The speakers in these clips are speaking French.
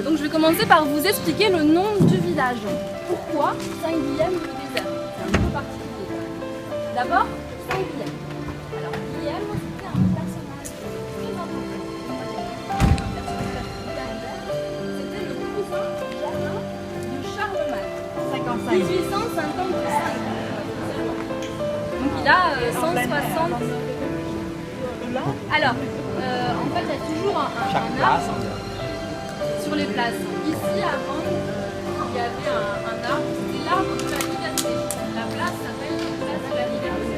Donc je vais commencer par vous expliquer le nom du village. Pourquoi Saint-Guilhem-le-Désert? C'est un peu particulier. D'abord, Saint-Guilhem. Alors Guilhem, c'était un personnage très important. Un personnage légendaire. C'était le cousin germain de Charlemagne. 1855. Donc il a 160. Alors, en fait, il y a toujours un arbre sur les places. Ici, avant, il y avait un arbre, c'était l'arbre de la liberté. La place s'appelle la place de la liberté.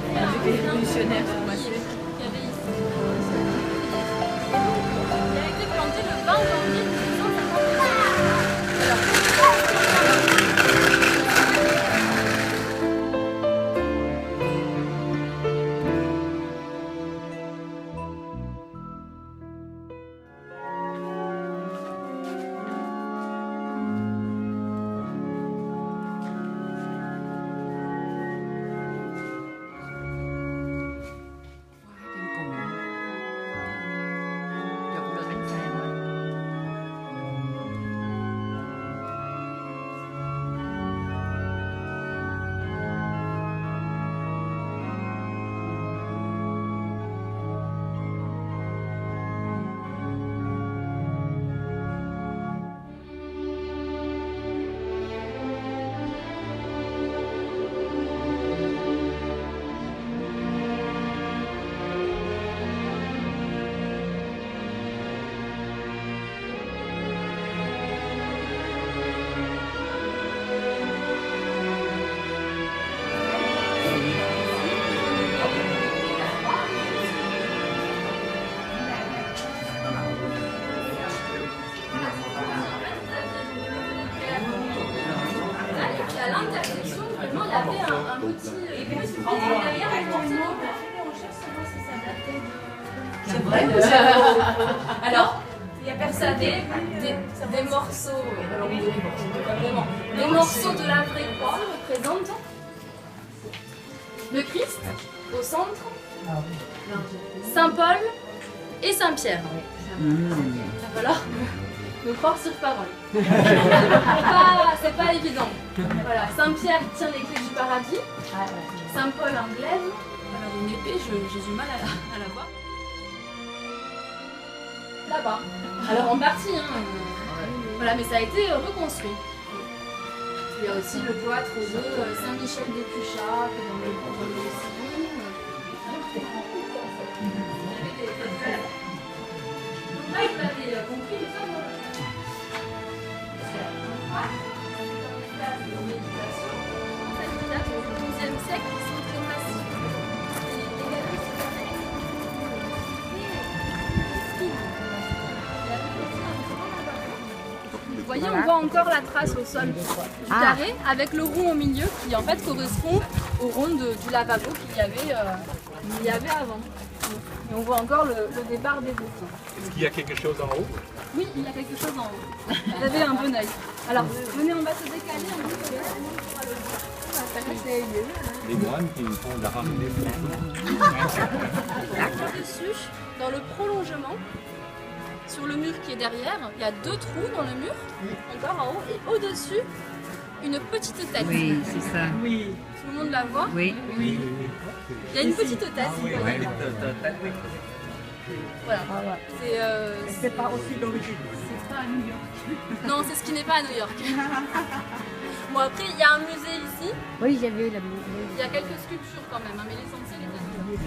Il y a un révolutionnaire qui avait ici. Et donc, il a été planté le 20 janvier 1855. l'intersection, vraiment, il y avait un petit derrière, on cherche savoir si ça datait de... Alors, vous savez, des morceaux, alors pas vraiment, des morceaux de la vraie croix représentent le Christ au centre, Saint Paul et Saint Pierre. Voilà, me croire sur parole. C'est pas évident. Voilà, Saint Pierre tient les clés du paradis, Saint Paul un glaive, alors une épée, j'ai du mal à la voir. Là-bas. Alors en partie, hein. Voilà, mais ça a été reconstruit. Il y a aussi le cloître de Saint-Michel des Puchats, qui est dans le Sillon. Donc là, vous avez compris les hommes. C'est un espace de méditation. Ça date au XIe siècle, ils sont très massifs. Vous voyez, on voit encore la trace au sol du carré avec le rond au milieu qui en fait correspond au rond du lavabo qu'il y avait avant. Et on voit encore le départ des voûtes. Est-ce qu'il y a quelque chose en haut? Oui, il y a quelque chose en haut. Vous avez un bon œil. Alors, venez, on va se décaler un petit peu. Les moines qui font de la randonnée. Dessus, dans le prolongement, sur le mur qui est derrière, il y a 2 trous dans le mur, encore en haut, et au-dessus, une petite tête. Oui, c'est ça. Oui. Tout le monde la voit? Oui. Il y a une petite tête. Voilà. C'est pas aussi d'origine. C'est pas à New York. Non, c'est ce qui n'est pas à New York. Bon, après, il y a un musée ici. Oui, j'ai vu le musée. Il y a quelques sculptures quand même, hein, mais l'essentiel est à New York.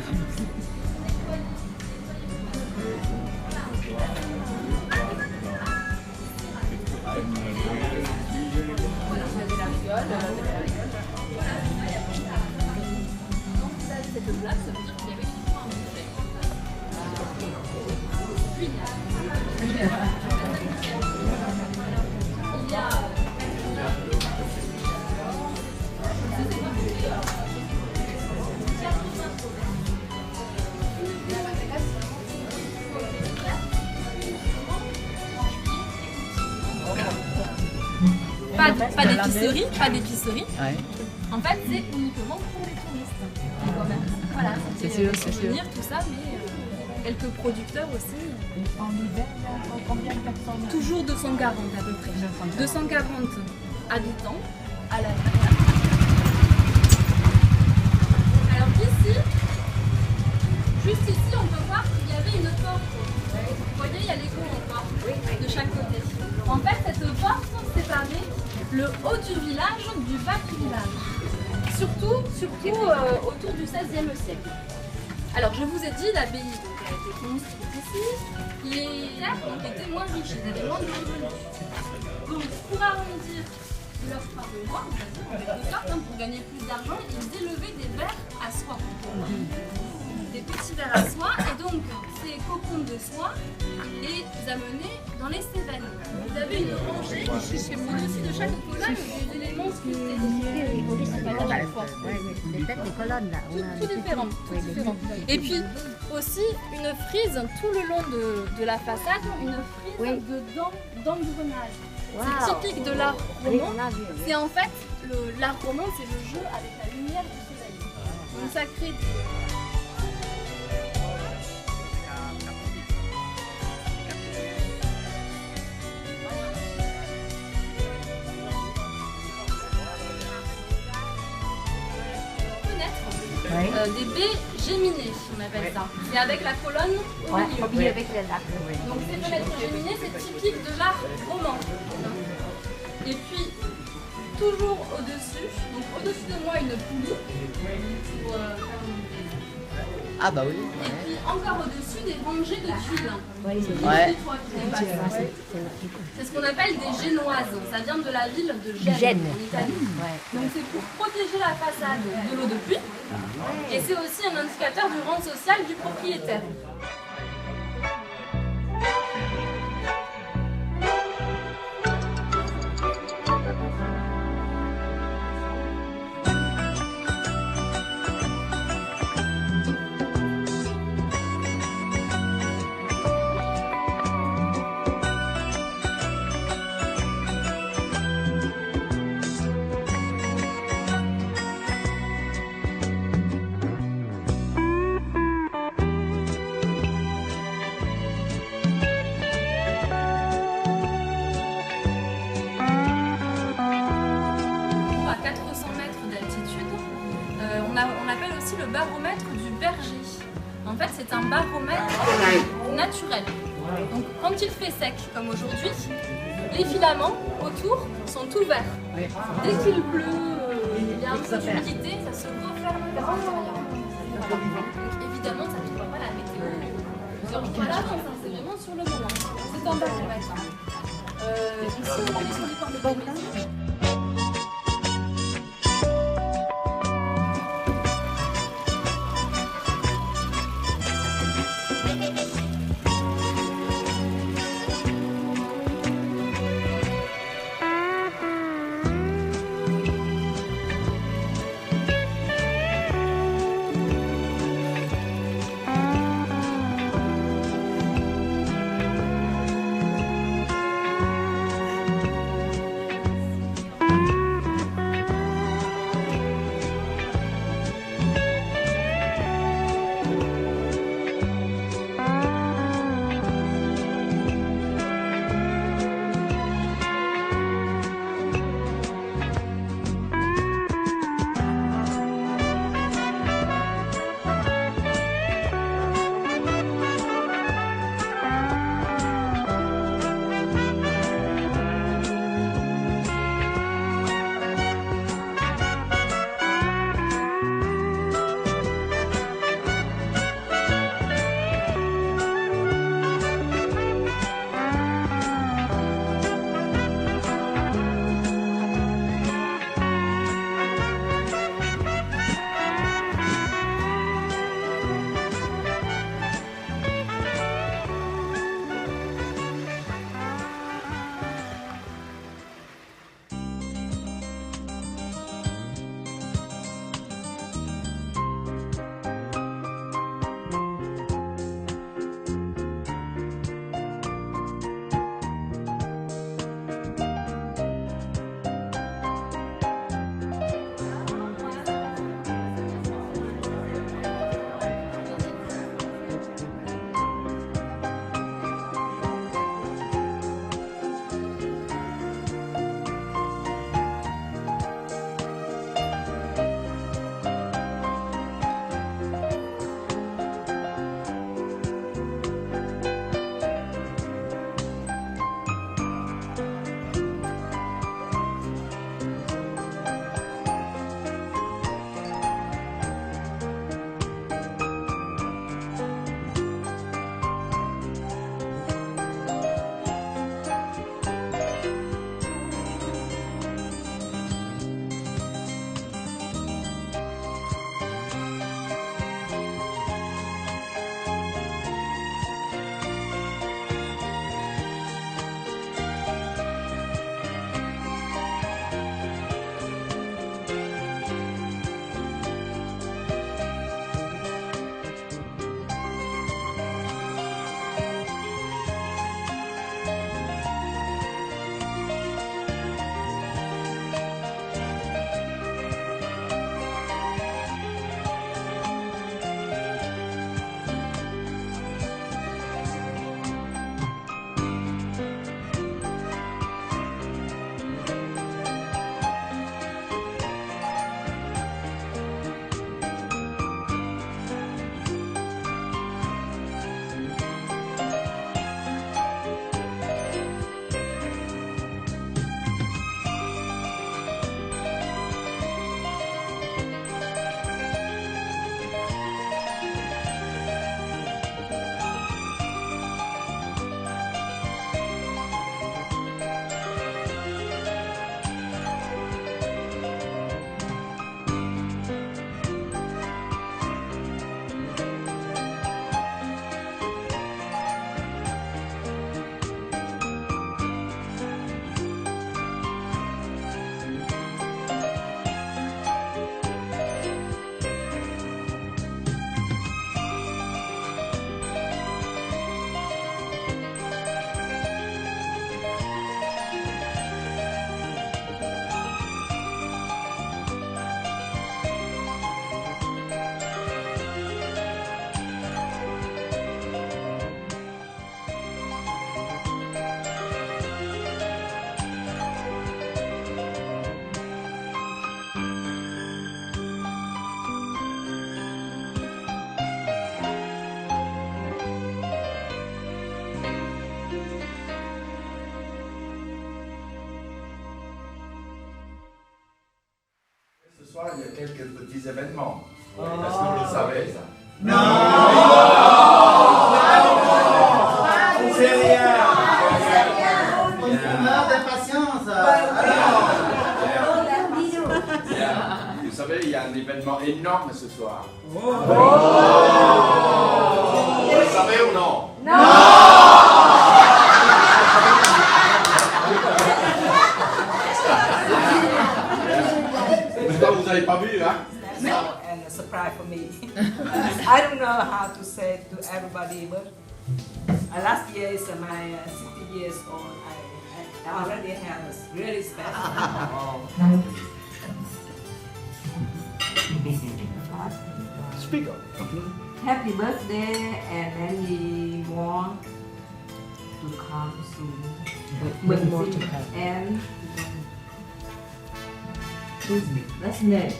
Voilà, vous avez la rigole. Donc vous avez cette place, ça veut dire qu'il y avait toujours un musée. Puis, il y a pas d'épicerie. Ouais. En fait, c'est uniquement pour les touristes. Voilà, C'est sûr, c'est sûr. venir tout ça, mais quelques producteurs aussi. En hiver, combien de personnes? Toujours 240 à peu près. 240 habitants à la Alors ici, juste ici, on peut voir qu'il y avait une porte. Vous voyez, il y a les gonds encore de chaque côté. En fait, cette porte séparait le haut du village du bas du village. Surtout autour du XVIe siècle. Alors, je vous ai dit, l'abbaye a été construite ici. Les terres étaient moins riches, ils avaient moins de revenus. Donc, pour arrondir leur fin de mois, on va dire en quelque sorte, pour gagner plus d'argent, ils élevaient des vers à soie. Des petits vers à soie, et donc ces cocons de soie, les amenaient dans les Cévennes. Vous avez une rangée au-dessus de chaque colonne des éléments sculptés. Des colonnes là. Tout différent, tout différent. Et puis aussi une frise tout le long de la façade, une frise de d'engrenage. C'est typique de l'art roman. C'est en fait, l'art roman, c'est le jeu avec la lumière du soleil. Donc ça crée des baies géminées, on appelle ça. Et avec la colonne au milieu. Avec les lacs. Donc ces fenêtres géminées, c'est typique de l'art roman. Et puis, toujours au-dessus, donc au-dessus de moi, une poulie. Pour, Ah bah oui. et puis encore au-dessus, des rangées de tuiles. Ouais. Des toits qui dépassent. C'est ce qu'on appelle des génoises. Ça vient de la ville de Gênes, en Italie. Donc c'est pour protéger la façade de l'eau de pluie. Et c'est aussi un indicateur du rang social du propriétaire. fait, c'est un baromètre naturel. Donc, quand il fait sec, comme aujourd'hui, les filaments autour sont ouverts. Dès qu'il pleut, il y a un peu d'humidité, ça se referme vers l'intérieur. Donc, évidemment, ça ne dépend pas la météo. Plusieurs jours à l'avance, hein, c'est vraiment sur le moment. C'est un baromètre. Ici, on a des par le baromètre. fois, il y a quelques petits événements. Est-ce que vous le savez ça? On sait rien. On meurt d'impatience. Vous savez, il y a un événement énorme ce soir. Vous le savez ou non? Vous n'avez pas vu, hein? And a surprise for me. I don't know how to say to everybody, but last year is my 60 years old. I already have a really special. Speak up. Happy birthday, and then we want to come soon. With more to come. And that's next.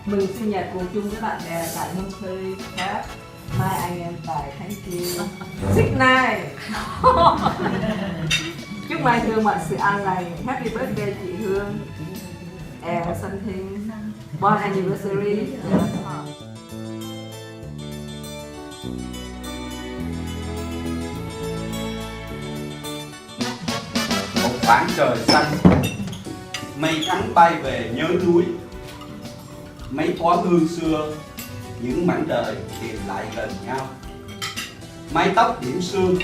Mừng sinh nhật cùng chung với bạn bè tại Montreal khác. Mai anh em tại Thank you. Sydney. Chúc Mai Hương mọi sự an lành. Happy birthday chị Hương. And something. Bon anniversary. Một khoảng trời xanh, mây trắng bay về nhớ núi, mấy thoáng hương xưa, những mảnh đời tìm lại gần nhau. Mái tóc điểm sương,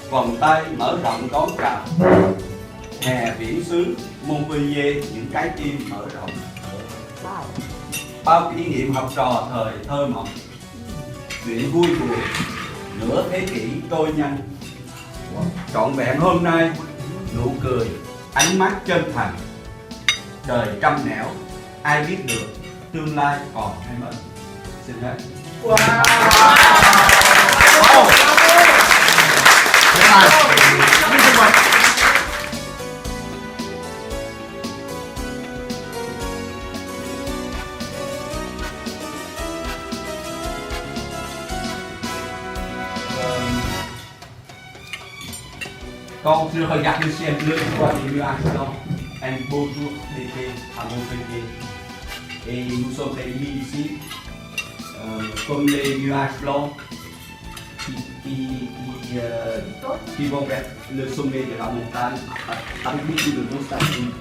vòng tay mở rộng đón chào. Hè viễn xứ Montpellier, những trái tim mở rộng. Bao kỷ niệm học trò thời thơ mộng, chuyện vui buồn, nửa thế kỷ trôi nhanh. Trọn vẹn hôm nay, nụ cười, ánh mắt chân thành. Đời trăm nẻo, ai biết được tương lai còn hay mất. Xin hết. Wow. Con je regarde le ciel bleu, je vois des nuages blancs, un beau jour d'été à Montpellier. Et nous sommes réunis ici, comme les nuages blancs qui vont vers le sommet de la montagne, avec beaucoup de nostalgie.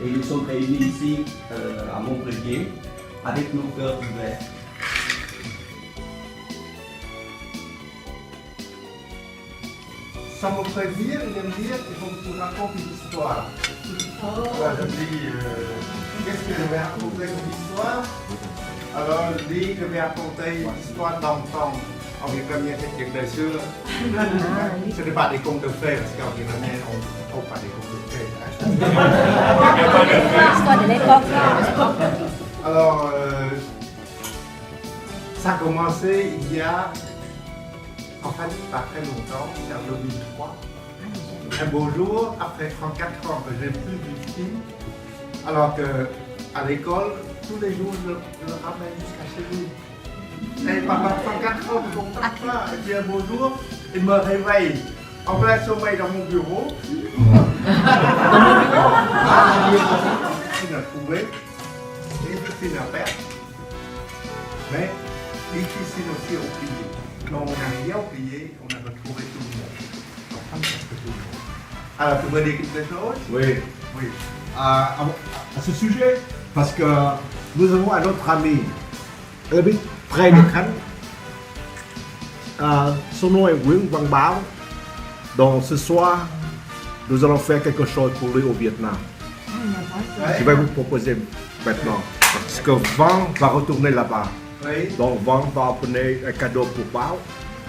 Et nous sommes réunis ici à Montpellier, avec nos cœurs ouverts. Sans me prévenir, il me dire qu'il faut que tu racontes une histoire. Alors, je me dis, qu'est-ce que je vais raconter comme histoire? Alors, je dis que je vais raconter une histoire d'enfant en vietnamien, c'est quelque chose. Ce n'est pas des contes de fées, parce qu'en vietnamien, on ne trouve pas des contes de fées. L'histoire de l'époque. Alors, ça a commencé il y a, en fait, pas très longtemps, c'est en 2003. Un beau jour, après 34 ans que j'ai plus vu film, alors qu'à l'école, tous les jours, je le ramène jusqu'à chez lui. Et pendant 34 ans, je ne comprends pas. Et puis un beau jour, il me réveille en plein sommeil dans mon bureau. Il a trouvé, et je suis la perte. Mais les piscines aussi ont plié. Donc on n'a rien oublié, on a retrouvé tout le monde. Enfin, presque tout le monde. Alors, tu veux dire quelque chose? Oui. Oui. À ce sujet, parce que nous avons un autre ami, il habite près de Cannes. Son nom est Nguyễn Văn Báo. Donc ce soir, nous allons faire quelque chose pour lui au Vietnam. Je vais vous proposer maintenant. Parce que Van va retourner là-bas. Oui. Donc Van va amener un cadeau pour Báo.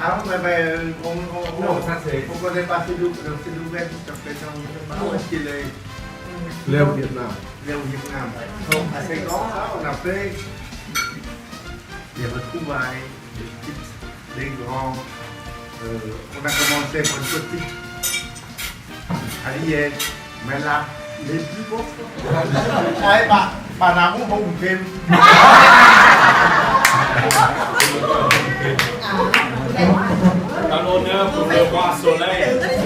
Ah, mais on ça c'est. ne connaît pas ces nouvelles jusqu'à présent. Où est-ce qu'il est? Il est au Vietnam. Il est au Vietnam. Donc, à 5 ans, là, on a fait des retrouvailles, des petites, des grands. On a commencé par une petite à Liège, mais là, les plus beaux. Ai bà nào cũng hùng thêm. Dans l'honneur pour le roi soleil.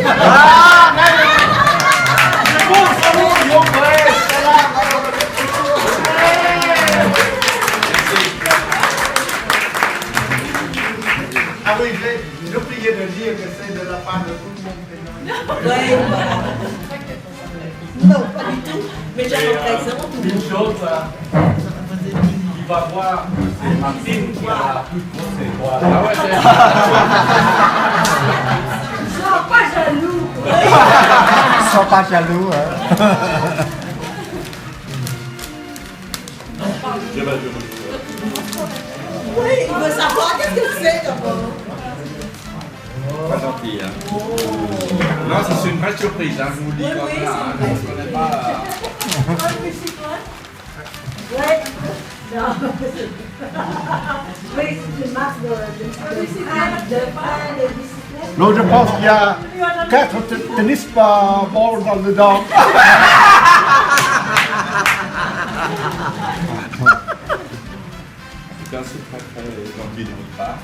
Ah, Ah oui, j'ai oublié de dire que c'est de la part de tout le monde. Ouais, voilà. Non, pas du tout. Mais j'ai l'impression. Une chose, il va voir que c'est Martine qui a la plus grosse étoile. Ah ouais, Sois pas jaloux. Ils sont pas jaloux. Hein. Oui, il veut savoir qu'est-ce que c'est d'abord. Pas gentil, hein. Non, c'est une vraie surprise, hein, je vous le dis Oui, comme oui, ça. Hein, c'est je ne connais pas. Ouais. Non. Oui, c'est une marque de bicyclette. Non, je pense qu'il y a 4 tennis balles dans le dedans. C'est un très très gentil de votre part.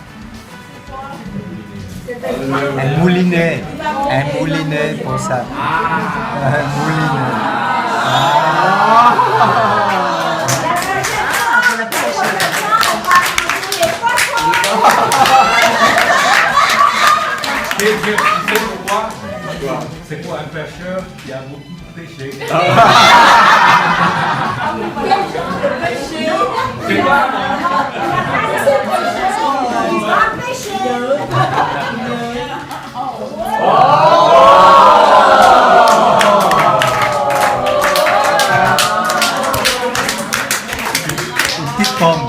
Un moulinet. Un moulinet pour ça. Un moulinet. C'est pourquoi? C'est pour un pêcheur qui a beaucoup pêché. C'est quoi? Une petite pomme.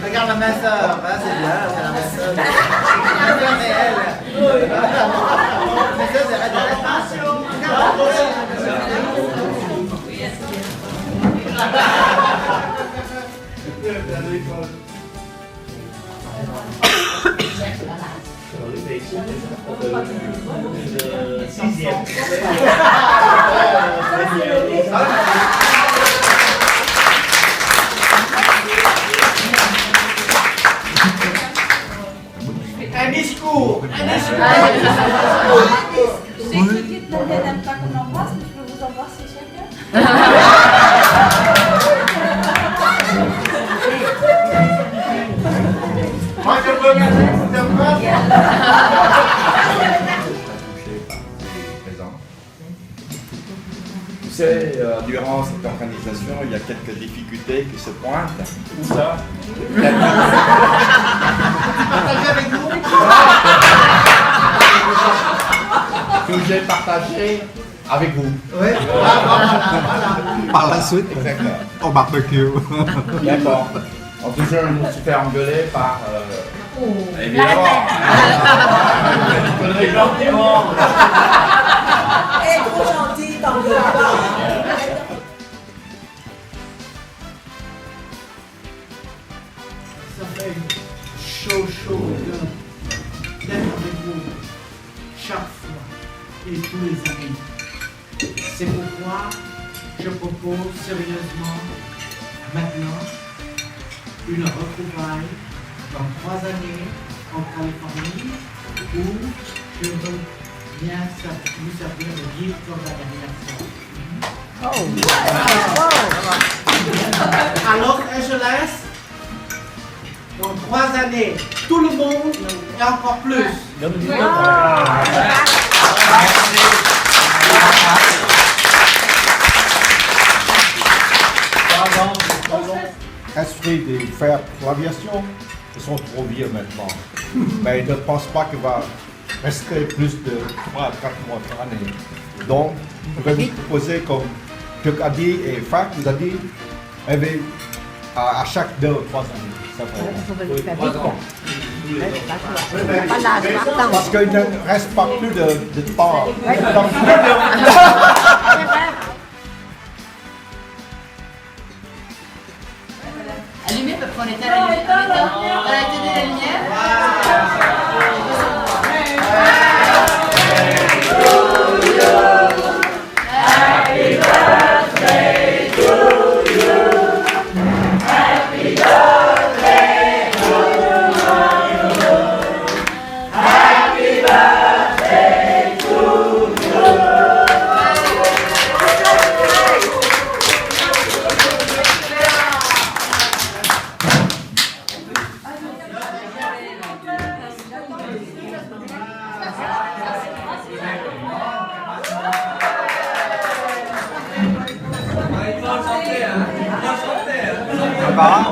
Regarde la minceur, c'est bien, c'est la minceur. Mais elle. Mais ça, c'est attention. Un discours. Je sais que toute la vie n'aime pas qu'on embrasse, mais je peux vous embrasser chacun. Moi, je peux mettre une phrase. Tu sais, durant cette organisation, il y a quelques difficultés qui se pointent. Où ça? Que j'ai partagé avec vous. Oui. Par la suite, Exactement. au barbecue. D'accord. En toujours, je me suis fait engueuler par. Évidemment. Je connais gentiment. Elle est trop gentille, t'engueule pas. Ça fait chaud d'être avec vous chaque fois et tous les années. C'est pourquoi je propose sérieusement maintenant une retrouvaille dans 3 années en Californie où je veux bien vous servir de guide pour l'anniversaire. À Los Angeles, dans 3 années, tout le monde et encore plus. Esprit de faire l'aviation, ils sont trop vieux maintenant. Mais je ne pense pas qu'il va rester plus de 3 à 4 mois par année. Donc, je vais vous proposer, comme Chuck a dit et Frank vous a dit, à chaque 2 ou 3 années. Ça va. 3 ans. Parce qu'il ne reste pas plus de temps. Allumez parce qu'on était à la télé la lumière. Không có.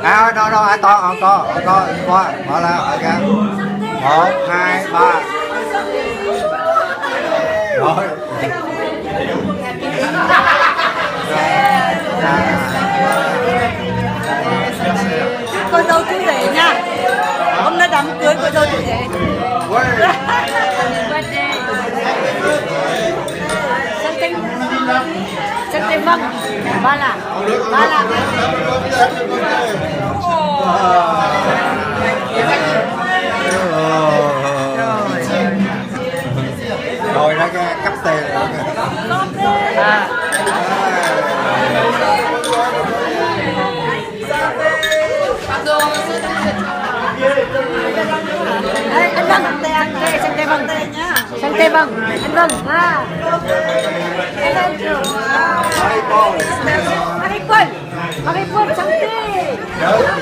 À, đâu, ai to, qua, mở ra, ok. 1, 2, 3. Rồi. Cô dâu chú rể nha. Hôm nay đám cưới cô dâu chú rể. Chân tay vâng. Ba là. Rồi nó cắp tiền rồi. Đấy, anh Vâng, chân tay vâng tay nhá. Chân tay vâng, anh Vâng. Makipon, cantik.